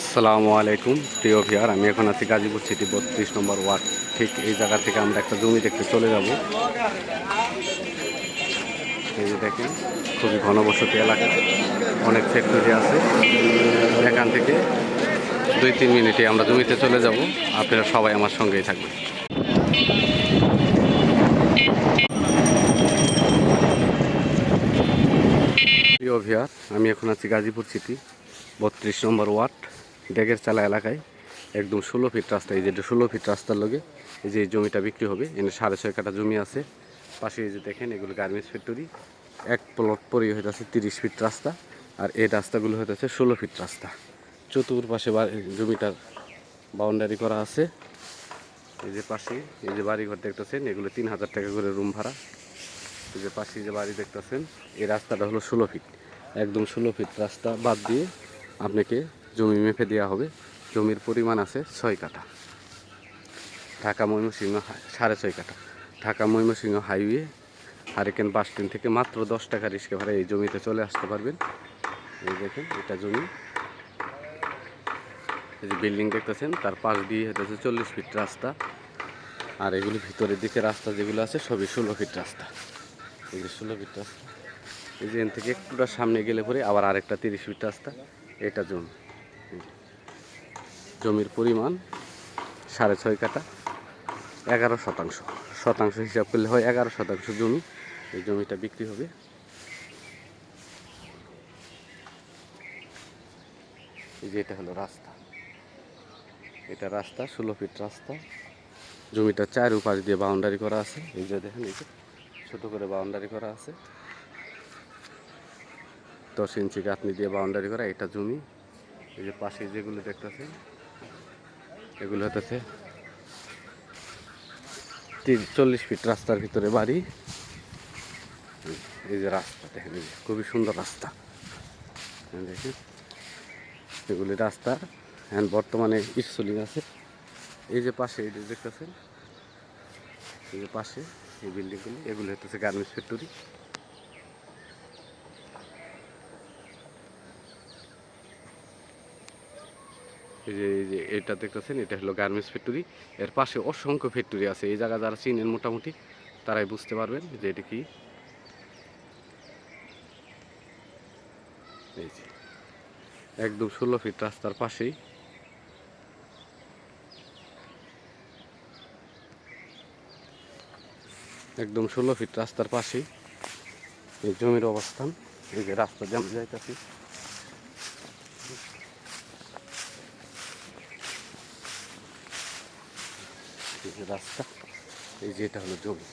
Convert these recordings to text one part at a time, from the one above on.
আসসালামু আলাইকুম প্রিয় ভিউয়ার, আমি এখন আছি গাজীপুর সিটি 32 নম্বর ওয়ার্ড। ঠিক এই জায়গা থেকে আমরা একটা জমি দেখতে চলে যাব। এই যে দেখেন, খুবই ঘনবসতি এলাকা, অনেক ফ্যাক্টরি আছে। এখান থেকে 2-3 মিনিটে আমরা জমিতে চলে যাব। আপনারা সবাই আমার সঙ্গেই থাকবেন। প্রিয় ভিউয়ার, আমি এখন আছি গাজীপুর সিটি 32 নম্বর ওয়ার্ড, ডেগের চালা এলাকায়। একদম 16 ফিট রাস্তা। এই যে 16 ফিট রাস্তার লগে এই যে জমিটা বিক্রি হবে। এখানে 6.5 কাঠা জমি আছে। পাশে এই যে দেখেন, এগুলো গার্মেন্টস ফ্যাক্টরি। এক প্লট পরেই হইতেছে 30 ফিট রাস্তা, আর এই রাস্তাগুলো হইতেছে 16 ফিট রাস্তা। চতুর্পাশে জমিটার বাউন্ডারি করা আছে। এই যে পাশে এই যে বাড়িঘর দেখতেছেন, এগুলো 3000 টাকা করে রুম ভাড়া। এই যে পাশে যে বাড়ি দেখতেছেন, এই রাস্তাটা হলো 16 ফিট। একদম 16 ফিট রাস্তা বাদ দিয়ে আপনাকে জমি মেপে দেওয়া হবে। জমির পরিমাণ আছে 6 কাঠা। ঢাকা ময়মনসিংহ 6.5 কাঠা। Dhaka Mymensingh highway hurricane bus stand থেকে মাত্র 10 টাকা রিক্সা ভাড়া এই জমিতে চলে আসতে পারবেন। এই দেখেন, এটা জমি। এই যে বিল্ডিং দেখতেছেন, তার পাশ দিয়ে হচ্ছে 40 ফিট রাস্তা। আর এগুলি ভিতরের দিকে রাস্তা যেগুলো আছে সবই 16 ফিট রাস্তা। এই যে 16 ফিট রাস্তা। এই যে এখান থেকে একটুটা সামনে গেলে পরে আবার আরেকটা 30 ফিট রাস্তা। এটা জমি। জমির পরিমাণ 6.5 কাঠা, 11 শতাংশ। শতাংশ হিসাব করলে হয় 11 শতাংশ জমি। এই জমিটা বিক্রি হবে। এই যে এটা হলো রাস্তা। এটা রাস্তা 16 ফিট রাস্তা। জমিটা চারপাশ দিয়ে বাউন্ডারি করা আছে। এই যে দেখেন, এই যে ছোটো করে বাউন্ডারি করা আছে। 10 ইঞ্চি গাঁথনি দিয়ে বাউন্ডারি করা এটা জমি। এই যে পাশে যেগুলো দেখতেছেন, এগুলো হতেছে 40 ফিট রাস্তার ভিতরে বাড়ি। এই যে রাস্তা দেখেন, খুবই সুন্দর রাস্তা। দেখেন, এগুলি রাস্তা এখন বর্তমানে স্কুলিং আছে। এই যে পাশে এই যে দেখতেছেন, এই যে পাশে এই বিল্ডিংগুলি, এগুলো হচ্ছে গার্মেন্টস ফ্যাক্টরি। এই যে এটা দেখতেছেন, এটা হলো গার্মেন্টস ফ্যাক্টরি। এর পাশে অসংখ্য ফ্যাক্টরি আছে। এই জায়গা যারা চিনেন মোটামুটি তারাই বুঝতে পারবেন যে এটা কি। এই যে একদম 16 ফিট রাস্তার পাশেই একদম 16 ফিট রাস্তার পাশেই এই জমির অবস্থান। এই যে রাস্তা যেমন যাইতেছি, এই যে রাস্তা, এই যে এটা হলো জমি।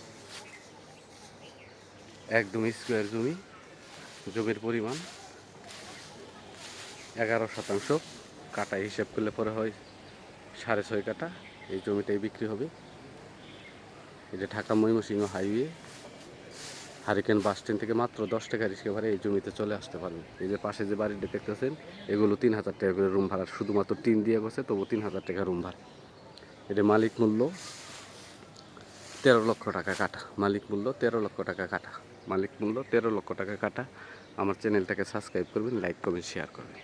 একদম স্কোয়ার জমি। জমির পরিমাণ 11 শতাংশ। কাটা হিসাব করলে পরে হয় 6.5 কাঠা। এই জমিটাই বিক্রি হবে। এই যে Dhaka Mymensingh highway hurricane bus stand থেকে মাত্র 10 টাকা রিক্সা ভাড়া এই জমিতে চলে আসতে পারবেন। এই যে পাশে যে বাড়িটা দেখতেছেন, এগুলো 3000 টাকা করে রুম ভাড়া। শুধুমাত্র টিন দিয়ে গেছে, তবু 3000 টাকা রুম ভাড়া। এটা মালিক মূল্য 13 লক্ষ টাকা কাটা। মালিক মূল্য 13 লক্ষ টাকা কাটা। মালিক মূল্য 13 লক্ষ টাকা কাটা। আমার চ্যানেলটাকে সাবস্ক্রাইব করবেন, লাইক করবেন, শেয়ার করবেন।